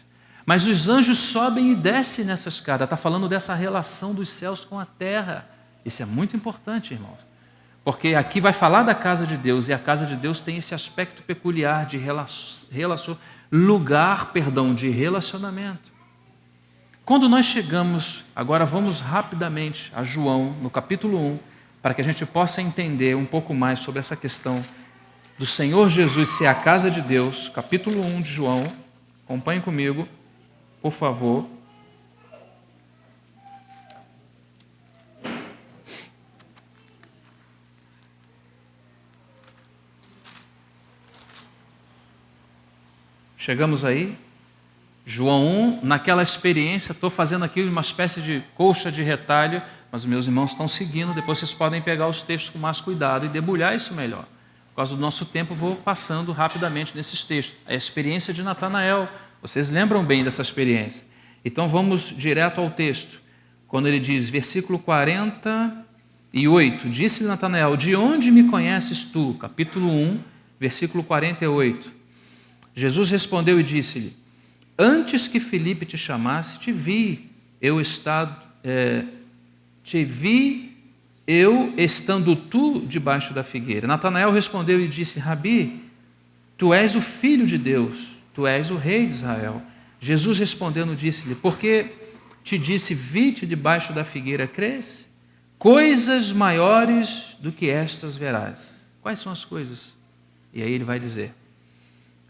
Mas os anjos sobem e descem nessa escada. Está falando dessa relação dos céus com a terra. Isso é muito importante, irmãos. Porque aqui vai falar da casa de Deus, e a casa de Deus tem esse aspecto peculiar de lugar de relacionamento. Quando nós chegamos, agora vamos rapidamente a João, no capítulo 1, para que a gente possa entender um pouco mais sobre essa questão do Senhor Jesus ser a casa de Deus, capítulo 1 de João. Acompanhe comigo, por favor. Chegamos aí? João 1, naquela experiência, estou fazendo aqui uma espécie de colcha de retalho, mas os meus irmãos estão seguindo, depois vocês podem pegar os textos com mais cuidado e debulhar isso melhor. Por causa do nosso tempo, vou passando rapidamente nesses textos. A experiência de Natanael, vocês lembram bem dessa experiência. Então vamos direto ao texto. Quando ele diz, versículo 48, disse-lhe Natanael: de onde me conheces tu? Capítulo 1, versículo 48. Jesus respondeu e disse-lhe: antes que Filipe te chamasse, te vi eu estando tu debaixo da figueira. Natanael respondeu e disse: Rabi, tu és o Filho de Deus, tu és o Rei de Israel. Jesus respondendo disse-lhe: porque te disse, vi-te debaixo da figueira, crês? Coisas maiores do que estas verás. Quais são as coisas? E aí ele vai dizer,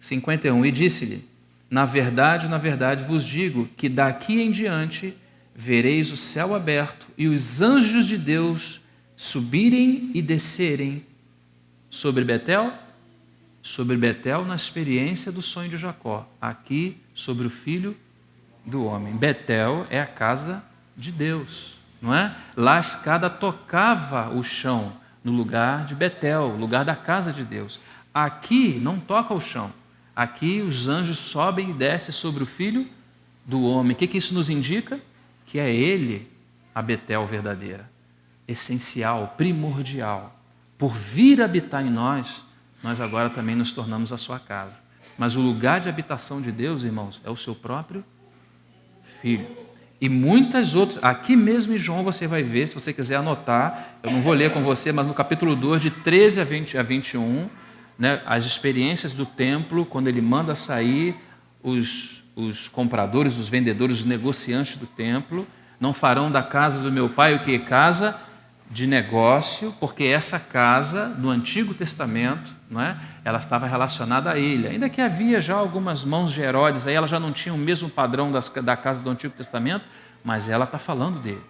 51, e disse-lhe: na verdade vos digo que daqui em diante vereis o céu aberto e os anjos de Deus subirem e descerem sobre Betel na experiência do sonho de Jacó, aqui sobre o Filho do Homem. Betel é a casa de Deus, não é? Lá a escada tocava o chão no lugar de Betel, lugar da casa de Deus. Aqui não toca o chão. Aqui os anjos sobem e descem sobre o Filho do Homem. O que isso nos indica? Que é Ele a Betel verdadeira, essencial, primordial. Por vir habitar em nós, nós agora também nos tornamos a sua casa. Mas o lugar de habitação de Deus, irmãos, é o seu próprio Filho. E muitas outras, aqui mesmo em João você vai ver, se você quiser anotar, eu não vou ler com você, mas no capítulo 2, de 13 a 21, né, as experiências do templo, quando ele manda sair os compradores, os vendedores, os negociantes do templo, não farão da casa do meu pai o que? Casa de negócio, porque essa casa, no Antigo Testamento, não é? Ela estava relacionada a ele. Ainda que havia já algumas mãos de Herodes, aí ela já não tinha o mesmo padrão da casa do Antigo Testamento, mas ela está falando dele.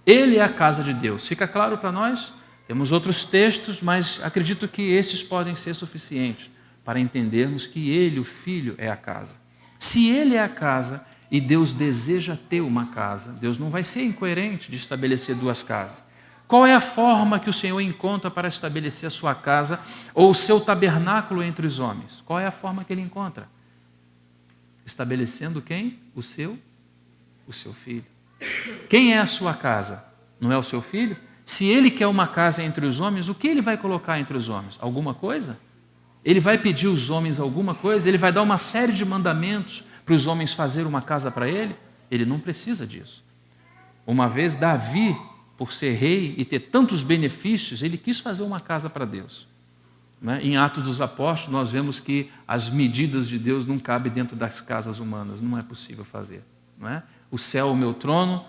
Ele é a casa de Deus. Fica claro para nós? Temos outros textos, mas acredito que esses podem ser suficientes para entendermos que ele, o Filho, é a casa. Se ele é a casa e Deus deseja ter uma casa, Deus não vai ser incoerente de estabelecer duas casas. Qual é a forma que o Senhor encontra para estabelecer a sua casa ou o seu tabernáculo entre os homens? Qual é a forma que ele encontra? Estabelecendo quem? O seu filho. Quem é a sua casa? Não é o seu filho? Se ele quer uma casa entre os homens, o que ele vai colocar entre os homens? Alguma coisa? Ele vai pedir aos homens alguma coisa? Ele vai dar uma série de mandamentos para os homens fazerem uma casa para ele? Ele não precisa disso. Uma vez Davi, por ser rei e ter tantos benefícios, ele quis fazer uma casa para Deus. Em Atos dos Apóstolos, nós vemos que as medidas de Deus não cabem dentro das casas humanas, não é possível fazer. Não é? O céu é o meu trono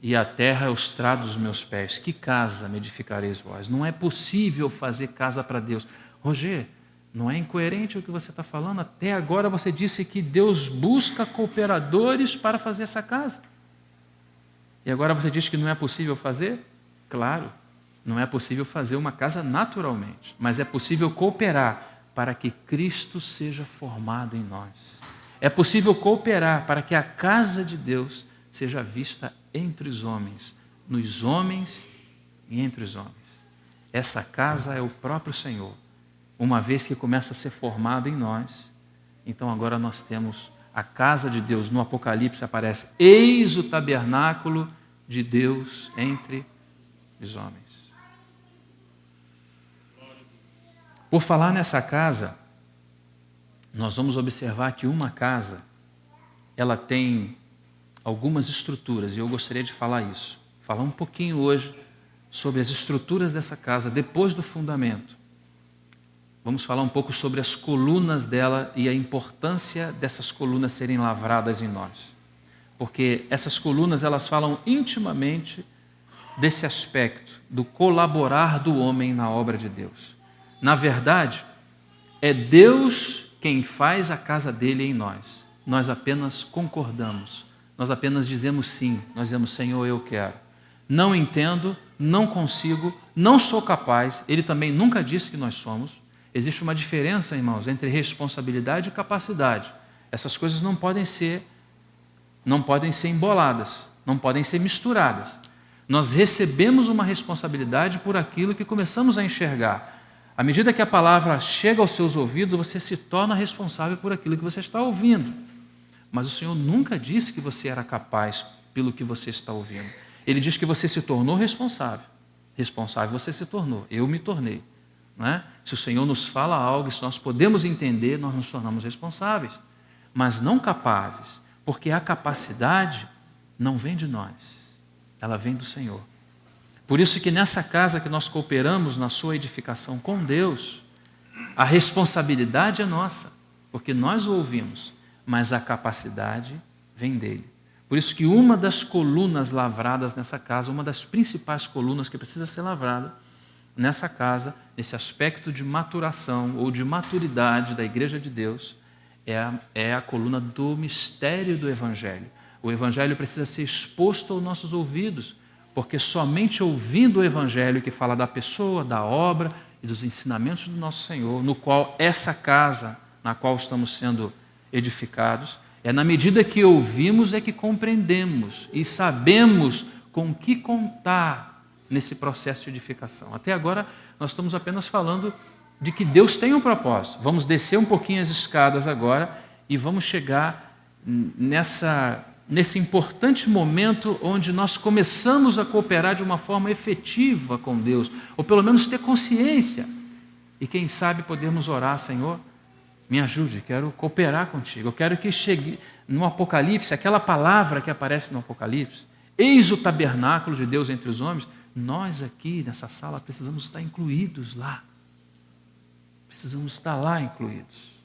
e a terra é o estrado dos meus pés. Que casa me edificareis vós? Não é possível fazer casa para Deus. Roger, não é incoerente o que você está falando? Até agora você disse que Deus busca cooperadores para fazer essa casa. E agora você diz que não é possível fazer? Claro, não é possível fazer uma casa naturalmente, mas é possível cooperar para que Cristo seja formado em nós. É possível cooperar para que a casa de Deus seja vista entre os homens, nos homens e entre os homens. Essa casa é o próprio Senhor. Uma vez que começa a ser formado em nós, então agora nós temos a casa de Deus. No Apocalipse aparece: eis o tabernáculo de Deus entre os homens. Por falar nessa casa, nós vamos observar que uma casa, ela tem algumas estruturas, e eu gostaria de falar isso. Falar um pouquinho hoje sobre as estruturas dessa casa, depois do fundamento. Vamos falar um pouco sobre as colunas dela e a importância dessas colunas serem lavradas em nós. Porque essas colunas, elas falam intimamente desse aspecto, do colaborar do homem na obra de Deus. Na verdade, é Deus quem faz a casa dele em nós. Nós apenas concordamos, nós apenas dizemos sim, nós dizemos: Senhor, eu quero. Não entendo, não consigo, não sou capaz. Ele também nunca disse que nós somos. Existe uma diferença, irmãos, entre responsabilidade e capacidade. Essas coisas não podem ser emboladas, não podem ser misturadas. Nós recebemos uma responsabilidade por aquilo que começamos a enxergar. À medida que a palavra chega aos seus ouvidos, você se torna responsável por aquilo que você está ouvindo. Mas o Senhor nunca disse que você era capaz pelo que você está ouvindo. Ele diz que você se tornou responsável. Responsável você se tornou, eu me tornei. Não é? Se o Senhor nos fala algo, se nós podemos entender, nós nos tornamos responsáveis, mas não capazes, porque a capacidade não vem de nós, ela vem do Senhor. Por isso que nessa casa que nós cooperamos na sua edificação com Deus, a responsabilidade é nossa, porque nós o ouvimos, mas a capacidade vem dele. Por isso que uma das colunas lavradas nessa casa, uma das principais colunas que precisa ser lavrada nessa casa, nesse aspecto de maturação ou de maturidade da Igreja de Deus, é a coluna do mistério do Evangelho. O Evangelho precisa ser exposto aos nossos ouvidos, porque somente ouvindo o Evangelho, que fala da pessoa, da obra e dos ensinamentos do nosso Senhor, no qual essa casa, na qual estamos sendo edificados, é na medida que ouvimos é que compreendemos e sabemos com o que contar nesse processo de edificação. Até agora, nós estamos apenas falando de que Deus tem um propósito. Vamos descer um pouquinho as escadas agora e vamos chegar nesse importante momento onde nós começamos a cooperar de uma forma efetiva com Deus, ou pelo menos ter consciência. E quem sabe podemos orar: Senhor, me ajude, quero cooperar contigo. Eu quero que chegue no Apocalipse, aquela palavra que aparece no Apocalipse: eis o tabernáculo de Deus entre os homens. Nós aqui nessa sala precisamos estar incluídos lá. Precisamos estar lá incluídos.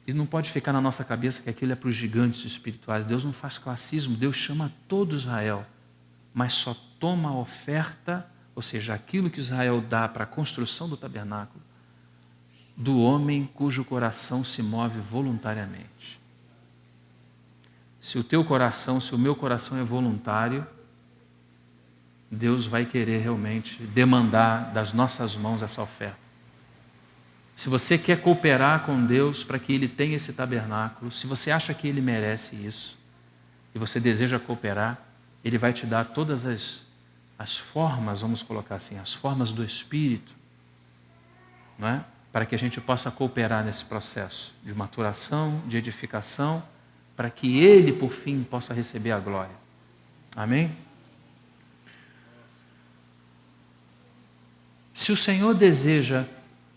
E não pode ficar na nossa cabeça que aquilo é para os gigantes espirituais. Deus não faz classismo, Deus chama todo Israel, mas só toma a oferta, ou seja, aquilo que Israel dá para a construção do tabernáculo, do homem cujo coração se move voluntariamente. Se o teu coração, se o meu coração é voluntário, Deus vai querer realmente demandar das nossas mãos essa oferta. Se você quer cooperar com Deus para que Ele tenha esse tabernáculo, se você acha que Ele merece isso, e você deseja cooperar, Ele vai te dar todas as formas, vamos colocar assim, as formas do Espírito, não é? Para que a gente possa cooperar nesse processo de maturação, de edificação, para que Ele, por fim, possa receber a glória. Amém? Se o Senhor deseja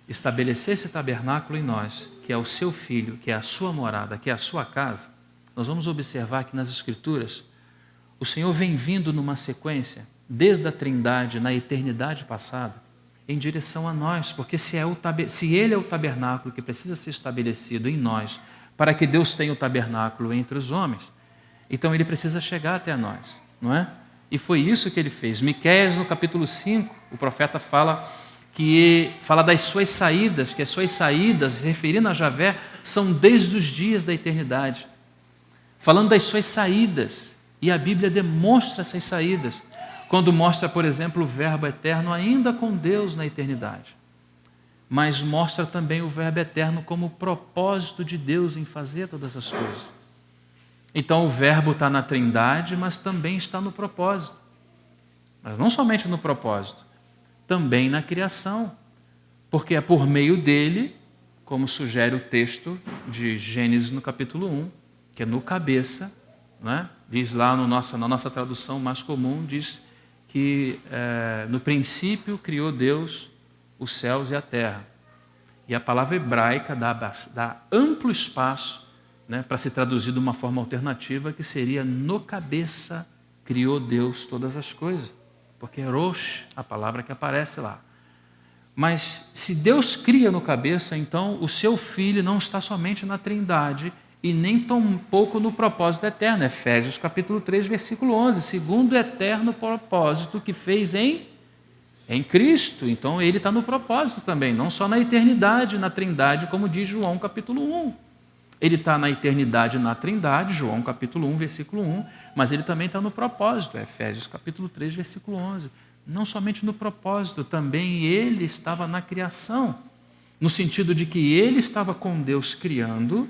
estabelecer esse tabernáculo em nós, que é o seu Filho, que é a sua morada, que é a sua casa, nós vamos observar que nas Escrituras o Senhor vem vindo numa sequência, desde a Trindade, na eternidade passada, em direção a nós, porque se Ele é o tabernáculo que precisa ser estabelecido em nós, para que Deus tenha o tabernáculo entre os homens, então Ele precisa chegar até nós, não é? E foi isso que Ele fez. Miqueias, no capítulo 5, o profeta fala das suas saídas, que as suas saídas, referindo a Javé, são desde os dias da eternidade. Falando das suas saídas, e a Bíblia demonstra essas saídas, quando mostra, por exemplo, o Verbo eterno ainda com Deus na eternidade. Mas mostra também o Verbo eterno como o propósito de Deus em fazer todas as coisas. Então o Verbo está na Trindade, mas também está no propósito. Mas não somente no propósito, também na criação, porque é por meio dele, como sugere o texto de Gênesis no capítulo 1, que é no cabeça, né? Diz lá na nossa tradução mais comum, diz que no princípio criou Deus os céus e a terra. E a palavra hebraica dá amplo espaço, né, para se traduzir de uma forma alternativa, que seria: no cabeça criou Deus todas as coisas. Porque é Rosh a palavra que aparece lá. Mas se Deus cria no cabeça, então o seu Filho não está somente na Trindade e nem tão pouco no propósito eterno. Efésios capítulo 3, versículo 11. Segundo o eterno propósito que fez em Cristo. Então Ele está no propósito também, não só na eternidade, na Trindade, como diz João capítulo 1. Ele está na eternidade na Trindade, João capítulo 1, versículo 1, mas ele também está no propósito, Efésios capítulo 3, versículo 11. Não somente no propósito, também ele estava na criação, no sentido de que ele estava com Deus criando,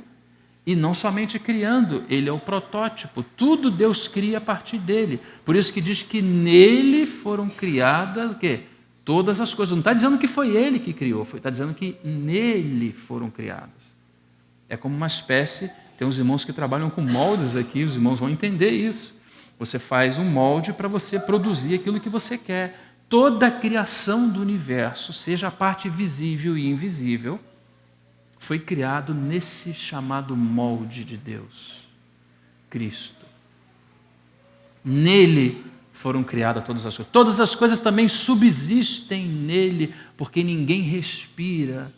e não somente criando, ele é o protótipo, tudo Deus cria a partir dele. Por isso que diz que nele foram criadas o quê? Todas as coisas. Não está dizendo que foi ele que criou, está dizendo que nele foram criadas. É como uma espécie, tem uns irmãos que trabalham com moldes aqui, os irmãos vão entender isso. Você faz um molde para você produzir aquilo que você quer. Toda a criação do universo, seja a parte visível e invisível, foi criado nesse chamado molde de Deus, Cristo. Nele foram criadas todas as coisas. Todas as coisas também subsistem nele, porque ninguém respira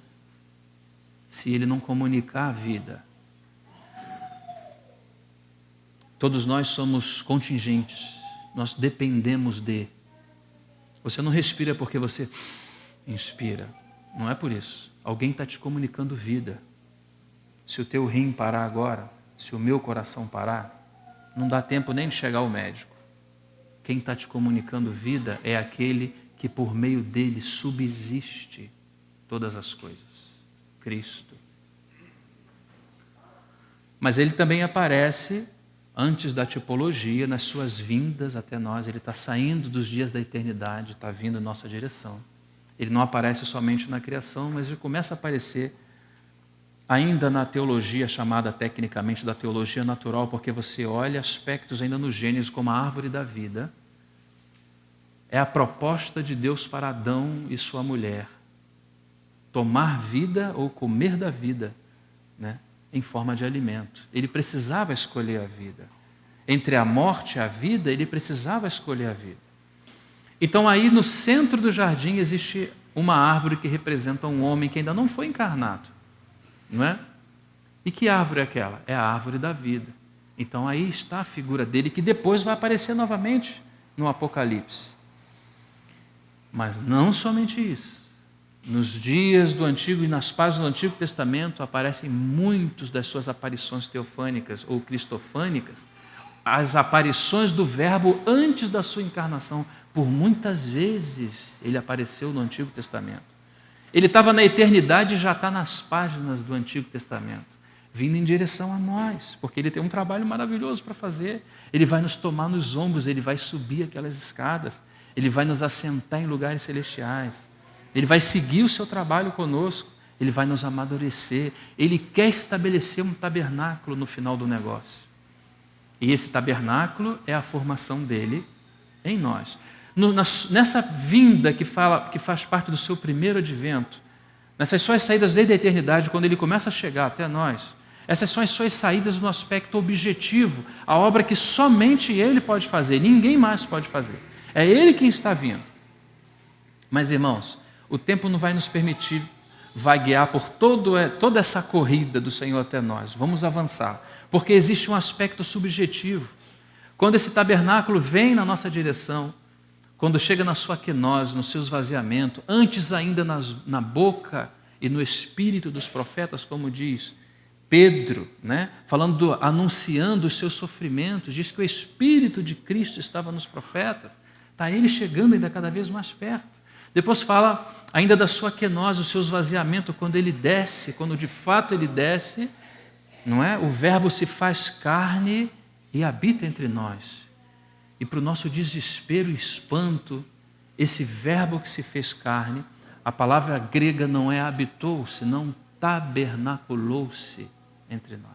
se ele não comunicar a vida. Todos nós somos contingentes, nós dependemos de. Você não respira porque você inspira, não é por isso. Alguém está te comunicando vida. Se o teu rim parar agora, se o meu coração parar, não dá tempo nem de chegar ao médico. Quem está te comunicando vida é aquele que por meio dele subsiste todas as coisas. Cristo. Mas ele também aparece antes da tipologia, nas suas vindas até nós. Ele está saindo dos dias da eternidade, está vindo em nossa direção. Ele não aparece somente na criação, mas ele começa a aparecer ainda na teologia, chamada tecnicamente da teologia natural, porque você olha aspectos ainda no Gênesis como a árvore da vida. É a proposta de Deus para Adão e sua mulher. Tomar vida ou comer da vida, né, em forma de alimento. Ele precisava escolher a vida. Entre a morte e a vida, ele precisava escolher a vida. Então aí no centro do jardim existe uma árvore que representa um homem que ainda não foi encarnado. Não é? E que árvore é aquela? É a árvore da vida. Então aí está a figura dele, que depois vai aparecer novamente no Apocalipse. Mas não somente isso. Nos dias do Antigo e nas páginas do Antigo Testamento aparecem muitas das suas aparições teofânicas ou cristofânicas, as aparições do Verbo antes da sua encarnação. Por muitas vezes ele apareceu no Antigo Testamento. Ele estava na eternidade e já está nas páginas do Antigo Testamento, vindo em direção a nós, porque ele tem um trabalho maravilhoso para fazer. Ele vai nos tomar nos ombros, ele vai subir aquelas escadas, ele vai nos assentar em lugares celestiais, ele vai seguir o seu trabalho conosco, ele vai nos amadurecer, ele quer estabelecer um tabernáculo no final do negócio. E esse tabernáculo é a formação dele em nós. Nessa vinda que faz parte do seu primeiro advento, nessas suas saídas desde a eternidade, quando ele começa a chegar até nós, essas são as suas saídas no aspecto objetivo, a obra que somente ele pode fazer, ninguém mais pode fazer. É ele quem está vindo. Mas, irmãos, o tempo não vai nos permitir vaguear por toda essa corrida do Senhor até nós. Vamos avançar, porque existe um aspecto subjetivo. Quando esse tabernáculo vem na nossa direção, quando chega na sua quenose, no seu esvaziamento, antes ainda na boca e no espírito dos profetas, como diz Pedro, né? Anunciando os seus sofrimentos, diz que o Espírito de Cristo estava nos profetas, está ele chegando ainda cada vez mais perto. Depois fala ainda da sua quenose, o seu esvaziamento, quando ele desce, quando de fato ele desce, não é? O Verbo se faz carne e habita entre nós. E para o nosso desespero e espanto, esse Verbo que se fez carne, a palavra grega não é habitou, senão tabernaculou-se entre nós.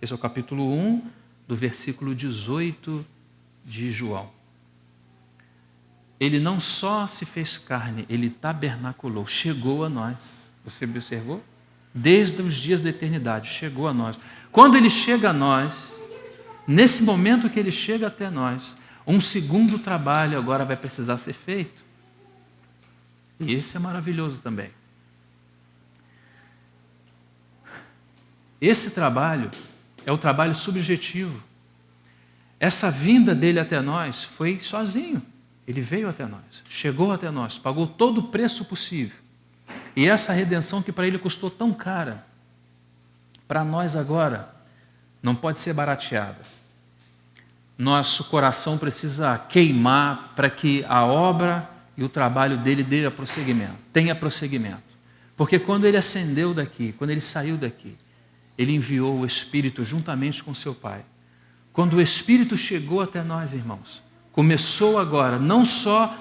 Esse é o capítulo 1, do versículo 18 de João. Ele não só se fez carne, ele tabernaculou, chegou a nós. Você observou? Desde os dias da eternidade, chegou a nós. Quando ele chega a nós, nesse momento que ele chega até nós, um segundo trabalho agora vai precisar ser feito. E esse é maravilhoso também. Esse trabalho é o trabalho subjetivo. Essa vinda dele até nós foi sozinho. Ele veio até nós, chegou até nós, pagou todo o preço possível. E essa redenção que para ele custou tão cara, para nós agora, não pode ser barateada. Nosso coração precisa queimar para que a obra e o trabalho dele tenha prosseguimento. Porque quando ele ascendeu daqui, quando ele saiu daqui, ele enviou o Espírito juntamente com seu Pai. Quando o Espírito chegou até nós, irmãos, começou agora não só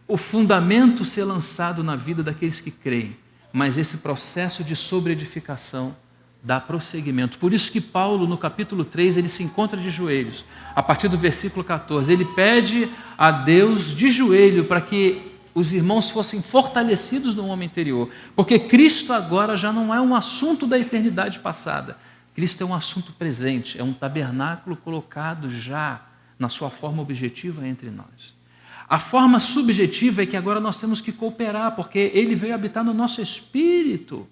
o fundamento ser lançado na vida daqueles que creem, mas esse processo de sobreedificação dá prosseguimento. Por isso que Paulo, no capítulo 3, ele se encontra de joelhos. A partir do versículo 14, ele pede a Deus de joelho para que os irmãos fossem fortalecidos no homem interior. Porque Cristo agora já não é um assunto da eternidade passada. Cristo é um assunto presente, é um tabernáculo colocado já na sua forma objetiva entre nós. A forma subjetiva é que agora nós temos que cooperar, porque ele veio habitar no nosso espírito.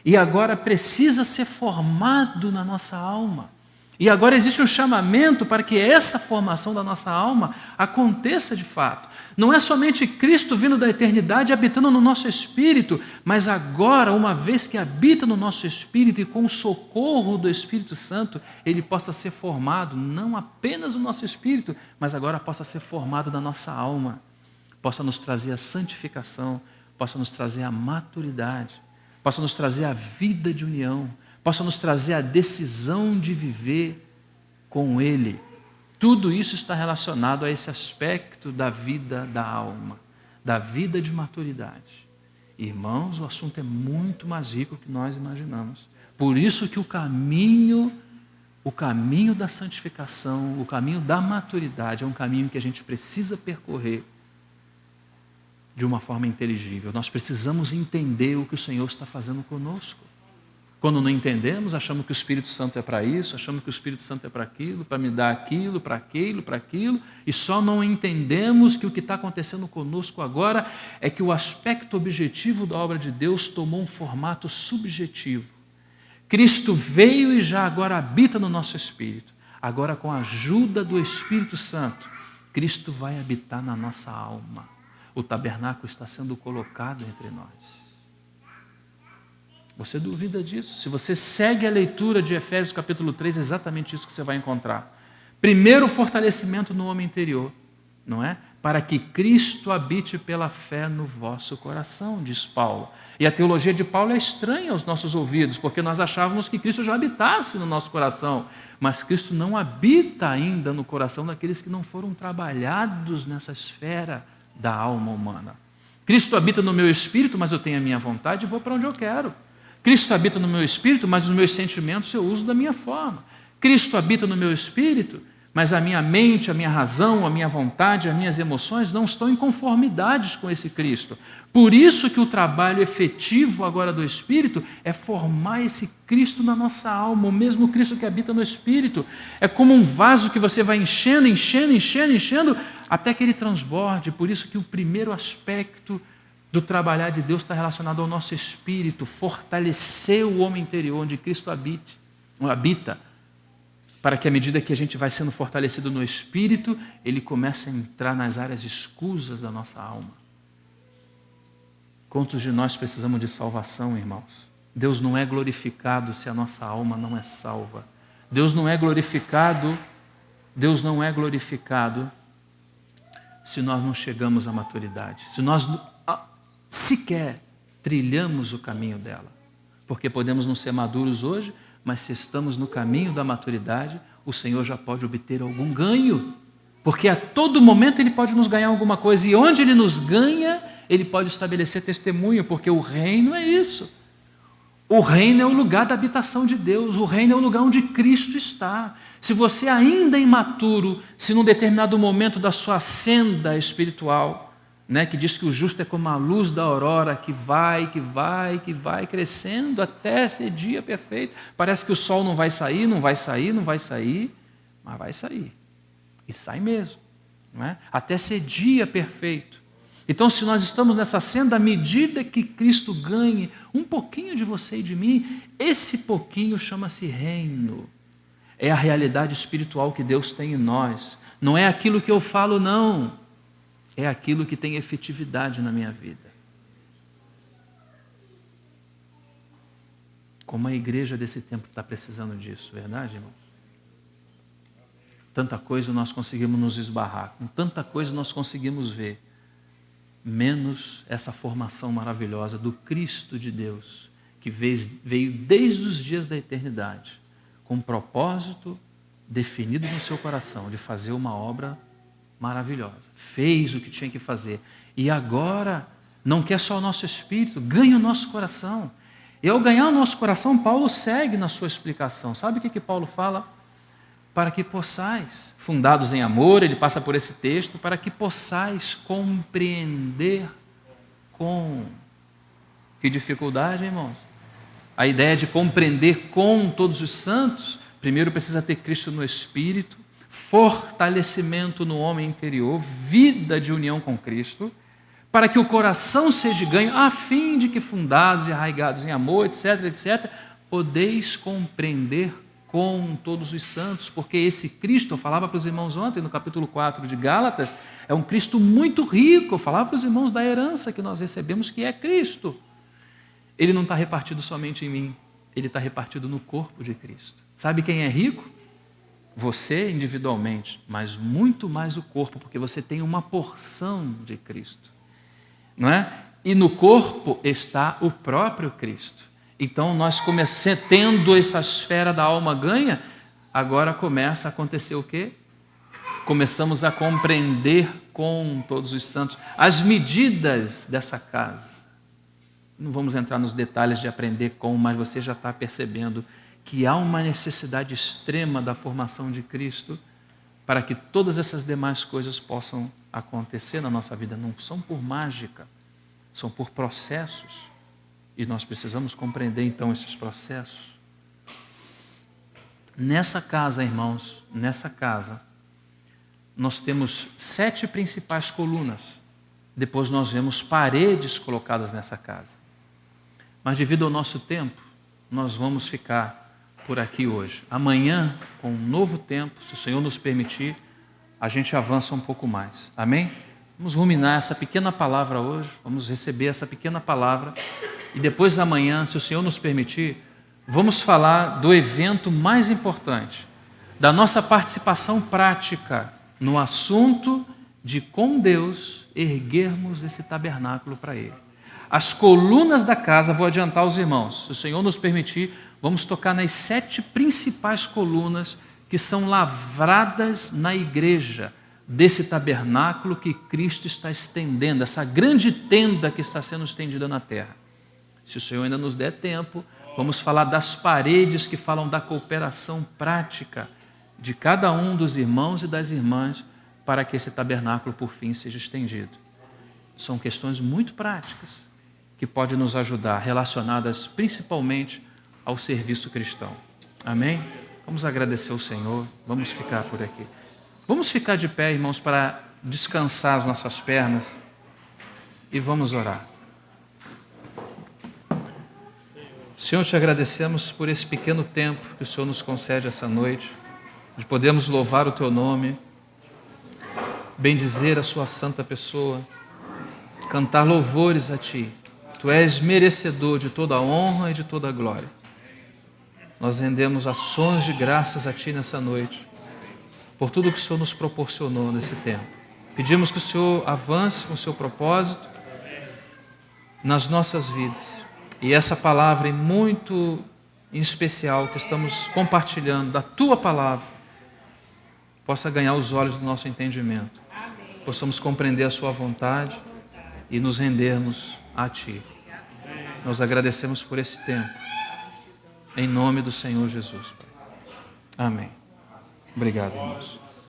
E agora precisa ser formado na nossa alma. E agora existe um chamamento para que essa formação da nossa alma aconteça de fato. Não é somente Cristo vindo da eternidade habitando no nosso espírito, mas agora, uma vez que habita no nosso espírito e com o socorro do Espírito Santo, ele possa ser formado não apenas no nosso espírito, mas agora possa ser formado na nossa alma, possa nos trazer a santificação, possa nos trazer a maturidade, possa nos trazer a vida de união, possa nos trazer a decisão de viver com Ele. Tudo isso está relacionado a esse aspecto da vida da alma, da vida de maturidade. Irmãos, o assunto é muito mais rico do que nós imaginamos. Por isso que o caminho da santificação, o caminho da maturidade é um caminho que a gente precisa percorrer de uma forma inteligível. Nós precisamos entender o que o Senhor está fazendo conosco. Quando não entendemos, achamos que o Espírito Santo é para isso, achamos que o Espírito Santo é para aquilo, para me dar aquilo, para aquilo, para aquilo, e só não entendemos que o que está acontecendo conosco agora é que o aspecto objetivo da obra de Deus tomou um formato subjetivo. Cristo veio e já agora habita no nosso espírito. Agora, com a ajuda do Espírito Santo, Cristo vai habitar na nossa alma. O tabernáculo está sendo colocado entre nós. Você duvida disso? Se você segue a leitura de Efésios capítulo 3, é exatamente isso que você vai encontrar. Primeiro, o fortalecimento no homem interior, não é? Para que Cristo habite pela fé no vosso coração, diz Paulo. E a teologia de Paulo é estranha aos nossos ouvidos, porque nós achávamos que Cristo já habitasse no nosso coração, mas Cristo não habita ainda no coração daqueles que não foram trabalhados nessa esfera da alma humana. Cristo habita no meu espírito, mas eu tenho a minha vontade e vou para onde eu quero. Cristo habita no meu espírito, mas os meus sentimentos eu uso da minha forma. Cristo habita no meu espírito, mas a minha mente, a minha razão, a minha vontade, as minhas emoções não estão em conformidade com esse Cristo. Por isso que o trabalho efetivo agora do Espírito é formar esse Cristo na nossa alma, o mesmo Cristo que habita no Espírito. É como um vaso que você vai enchendo, até que ele transborde. Por isso que o primeiro aspecto do trabalhar de Deus está relacionado ao nosso espírito, fortalecer o homem interior onde Cristo habita, para que à medida que a gente vai sendo fortalecido no espírito, ele comece a entrar nas áreas escusas da nossa alma. Quantos de nós precisamos de salvação, irmãos? Deus não é glorificado se a nossa alma não é salva. Deus não é glorificado se nós não chegamos à maturidade, se nós sequer trilhamos o caminho dela. Porque podemos não ser maduros hoje, mas se estamos no caminho da maturidade, o Senhor já pode obter algum ganho. Porque a todo momento Ele pode nos ganhar alguma coisa. E onde Ele nos ganha, Ele pode estabelecer testemunho, porque o reino é isso. O reino é o lugar da habitação de Deus. O reino é o lugar onde Cristo está. Se você ainda é imaturo, se num determinado momento da sua senda espiritual, que diz que o justo é como a luz da aurora, que vai crescendo até ser dia perfeito. Parece que o sol não vai sair, mas vai sair. E sai mesmo, não é? Até ser dia perfeito. Então, se nós estamos nessa senda, à medida que Cristo ganhe um pouquinho de você e de mim, esse pouquinho chama-se reino. É a realidade espiritual que Deus tem em nós. Não é aquilo que eu falo, não. É aquilo que tem efetividade na minha vida. Como a igreja desse tempo está precisando disso, verdade, irmão? Tanta coisa nós conseguimos nos esbarrar, com tanta coisa nós conseguimos ver, menos essa formação maravilhosa do Cristo de Deus, que veio desde os dias da eternidade, com um propósito definido no seu coração, de fazer uma obra maravilhosa. Fez o que tinha que fazer. E agora, não quer só o nosso espírito, ganha o nosso coração. E ao ganhar o nosso coração, Paulo segue na sua explicação. Sabe o que Paulo fala? Para que possais, fundados em amor, ele passa por esse texto, para que possais compreender com. Que dificuldade, irmãos? A ideia de compreender com todos os santos, primeiro precisa ter Cristo no espírito, fortalecimento no homem interior, vida de união com Cristo, para que o coração seja ganho, a fim de que fundados e arraigados em amor, etc., podeis compreender com todos os santos, porque esse Cristo, eu falava para os irmãos ontem, no capítulo 4 de Gálatas, é um Cristo muito rico. Eu falava para os irmãos da herança que nós recebemos, que é Cristo. Ele não está repartido somente em mim, ele está repartido no corpo de Cristo. Sabe quem é rico? Você individualmente, mas muito mais o corpo, porque você tem uma porção de Cristo, não é? E no corpo está o próprio Cristo. Então nós tendo essa esfera da alma ganha, agora começa a acontecer o quê? começamos a compreender com todos os santos as medidas dessa casa. Não vamos entrar nos detalhes de aprender como, mas você já está percebendo que há uma necessidade extrema da formação de Cristo para que todas essas demais coisas possam acontecer na nossa vida. Não são por mágica, são por processos. E nós precisamos compreender então esses processos. Nessa casa, irmãos, nessa casa, nós temos 7 principais colunas. Depois nós vemos paredes colocadas nessa casa. Mas devido ao nosso tempo, nós vamos ficar por aqui hoje. Amanhã, com um novo tempo, se o Senhor nos permitir, a gente avança um pouco mais. Amém? Vamos ruminar essa pequena palavra hoje, vamos receber essa pequena palavra e depois amanhã, se o Senhor nos permitir, vamos falar do evento mais importante, da nossa participação prática no assunto de, com Deus, erguermos esse tabernáculo para Ele. As colunas da casa, vou adiantar aos irmãos, se o Senhor nos permitir, vamos tocar nas 7 principais colunas que são lavradas na igreja desse tabernáculo que Cristo está estendendo, essa grande tenda que está sendo estendida na terra. Se o Senhor ainda nos der tempo, vamos falar das paredes que falam da cooperação prática de cada um dos irmãos e das irmãs para que esse tabernáculo, por fim, seja estendido. São questões muito práticas que podem nos ajudar, relacionadas principalmente ao serviço cristão. Amém? Vamos agradecer ao Senhor, vamos ficar por aqui. Vamos ficar de pé, irmãos, para descansar as nossas pernas e vamos orar. Senhor, te agradecemos por esse pequeno tempo que o Senhor nos concede essa noite, de podermos louvar o Teu nome, bendizer a Sua santa pessoa, cantar louvores a Ti. Tu és merecedor de toda a honra e de toda a glória. Nós rendemos ações de graças a Ti nessa noite, por tudo que o Senhor nos proporcionou nesse tempo. Pedimos que o Senhor avance com o seu propósito nas nossas vidas. E essa palavra, muito em especial, que estamos compartilhando, da Tua palavra, possa ganhar os olhos do nosso entendimento. Possamos compreender a Sua vontade e nos rendermos a Ti. Nós agradecemos por esse tempo. Em nome do Senhor Jesus. Amém. Obrigado, irmãos.